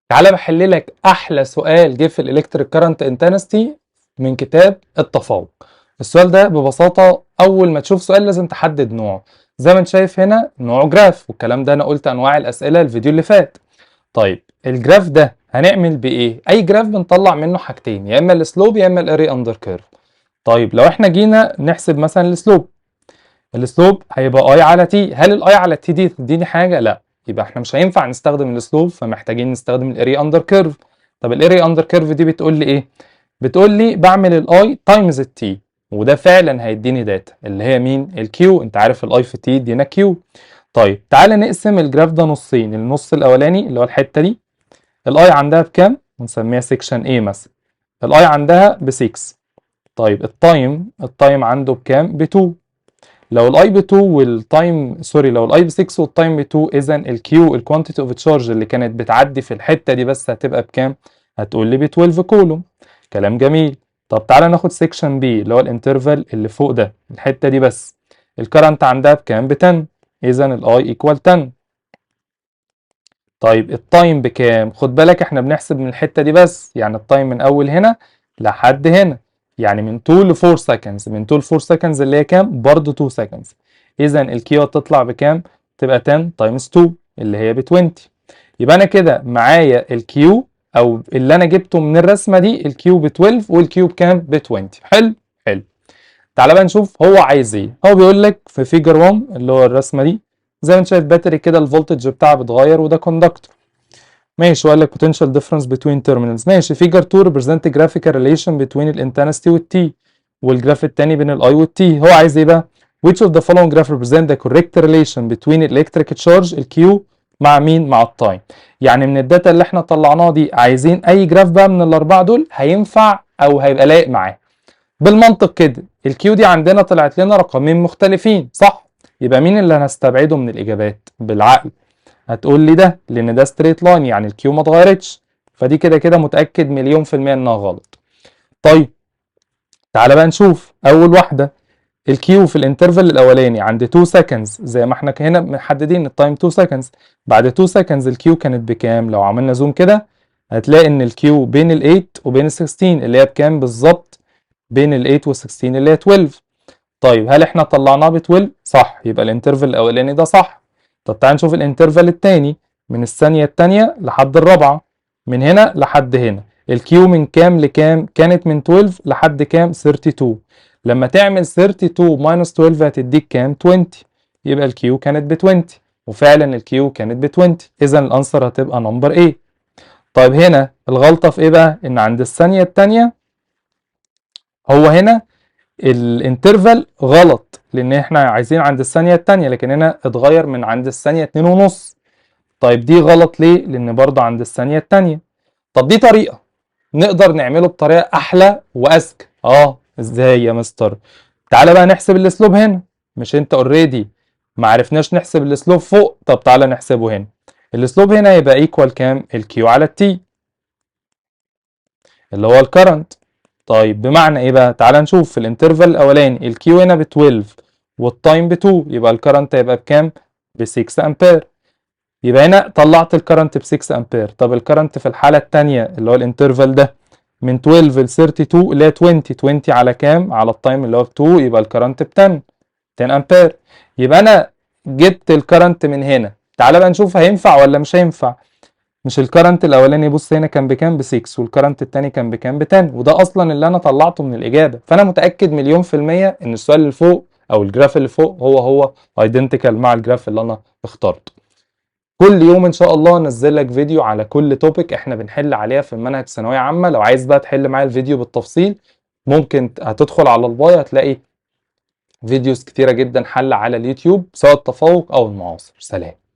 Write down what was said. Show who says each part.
Speaker 1: تعالى بحل لك احلى سؤال جه في الالكتريك كارنت انتنستي من كتاب التفوق. السؤال ده ببساطه اول ما تشوف سؤال لازم تحدد نوعه. زي ما انت شايف هنا نوعه جراف، والكلام ده انا قلت انواع الاسئله الفيديو اللي فات. طيب الجراف ده هنعمل بايه؟ اي جراف بنطلع منه حاجتين، يا اما السلوب يا اما الاري اندر كيرف. طيب لو احنا جينا نحسب مثلا السلوب هيبقى اي على تي. هل الاي على تي دي تديني حاجه؟ لا، يبقى احنا مش هينفع نستخدم السلوب، فمحتاجين نستخدم الاري اندر كيرف. طب الاري اندر كيرف دي بتقول لي ايه؟ بتقول لي بعمل الاي تايمز التي، وده فعلا هيديني داتا اللي هي مين؟ الكيو. انت عارف الاي في تي يدينا كيو. طيب تعالى نقسم الجراف ده نصين. النص الاولاني اللي هو الحته دي، الاي عندها بكام؟ ونسميها سيكشن A مثلا. الاي عندها ب 6. طيب التايم عنده بكام؟ ب 2. لو الاي ب 2 والتايم لو الاي ب 6 والتايم ب 2، اذا الكيو الكوانتيتي اوف تشارج اللي كانت بتعدي في الحته دي بس هتبقى بكام؟ هتقول لي ب 12 كولوم. كلام جميل. طب تعالى ناخد سيكشن بي اللي هو الانترفال اللي فوق ده، الحته دي بس. الكرنت عندها بكام؟ ب 10. اذا الاي ايكوال 10. طيب التايم بكام؟ خد بالك احنا بنحسب من الحته دي بس، يعني التايم من اول هنا لحد هنا، يعني من 2 ل 4 سكندز. من 2 ل 4 سكندز اللي هي كام؟ برضه 2 سكندز. اذا الكيو هتطلع بكام؟ تبقى 10 تايمز 2 اللي هي ب 20. يبقى انا كده معايا الكيو، او اللي انا جبته من الرسمه دي، الكيو ب 12 والكيو بكام؟ ب 20. حلو حلو. تعالى بقى نشوف هو عايز ايه. هو بيقول لك في فيجر 1 اللي هو الرسمه دي، زي ما انت شايف باتري كده الفولتج بتاعها بيتغير، وده كوندكتور. ماشي. وقال لك potential difference between terminals. ماشي. فيجر 2 represent graphical relation between الانتنستي والتي، والجراف التاني بين الاي والتي. هو عايز ايه بقى؟ which of the following graph represent the correct relation between electric charge الكيو مع مين؟ مع التايم. يعني من الداتا اللي احنا طلعناها دي عايزين اي جراف بقى من الاربعه دول هينفع او هيبقى لايق معاه. بالمنطق كده الكيو دي عندنا طلعت لنا رقمين مختلفين، صح؟ يبقى مين اللي هنستبعده من الاجابات؟ بالعقل هتقول لي ده، لان ده ستريت لاين يعني الكيو ما اتغيرتش، فدي كده كده متاكد مليون في الميه انها غلط. طيب تعالى بقى نشوف اول واحده. الكيو في الانترفال الاولاني عند 2 سكندز، زي ما احنا هنا محددين التايم 2 سكندز. بعد 2 سكندز الكيو كانت بكام؟ لو عملنا زوم كده هتلاقي ان الكيو بين ال 8 وبين ال 16 اللي هي بكام بالظبط؟ بين ال 8 وال 16 اللي هي 12. طيب هل احنا طلعناه ب 12؟ صح، يبقى الانترفال الاولاني ده صح. طب تعال نشوف الانترفال التاني، من الثانية التانية لحد الرابعة، من هنا لحد هنا. الكيو من كام لكام؟ كانت من 12 لحد كام؟ 32. لما تعمل 32 ماينس 12 هتديك كام؟ 20. يبقى الكيو كانت ب 20، وفعلا الكيو كانت ب 20. اذا الانسر هتبقى نمبر ايه. طيب هنا الغلطة في ايه بقى؟ ان عند الثانية التانية هو هنا الانترفال غلط، لان احنا عايزين عند الثانية التانية، لكن هنا اتغير من عند الثانية 2.5. طيب دي غلط ليه؟ لان برضه عند الثانية التانية. طب دي طريقة نقدر نعمله بطريقة احلى واذكى. ازاي يا مستر؟ تعالى بقى نحسب الاسلوب هنا. مش انت اوريدي ما عرفناش نحسب الاسلوب فوق؟ طب تعالى نحسبه هنا. الاسلوب هنا يبقى ايكوال كام؟ الكيو على التي اللي هو الكرنت. طيب بمعنى ايه بقى؟ تعال نشوف. في الانترفال الاولاني الكيو هنا ب 12 والتايم ب 2، يبقى الكرنت هيبقى بكام؟ ب 6 امبير. يبقى هنا طلعت الكرنت ب 6 امبير. طب الكرنت في الحاله الثانيه اللي هو الانترفال ده من 12 ل 32 اللي هي 20 على كام؟ على التايم اللي هو ب 2، يبقى الكرنت ب 10 امبير. يبقى انا جبت الكرنت من هنا. تعال بقى نشوف هينفع ولا مش هينفع. مش الكرنت الاولاني بص هنا كان بكام؟ ب 6، والكرنت التاني كان بكام؟ ب 10، وده اصلا اللي انا طلعته من الاجابه. فانا متاكد مليون في الميه ان السؤال اللي فوق او الجراف اللي فوق هو ايدنتيكال مع الجراف اللي انا اخترته. كل يوم ان شاء الله انزل لك فيديو على كل توبيك احنا بنحل عليها في المنهج ثانويه عامه. لو عايز بقى تحل معايا الفيديو بالتفصيل، ممكن هتدخل على البايو هتلاقي فيديوز كتيره جدا حل على اليوتيوب، سواء التفوق او المعاصر. سلام.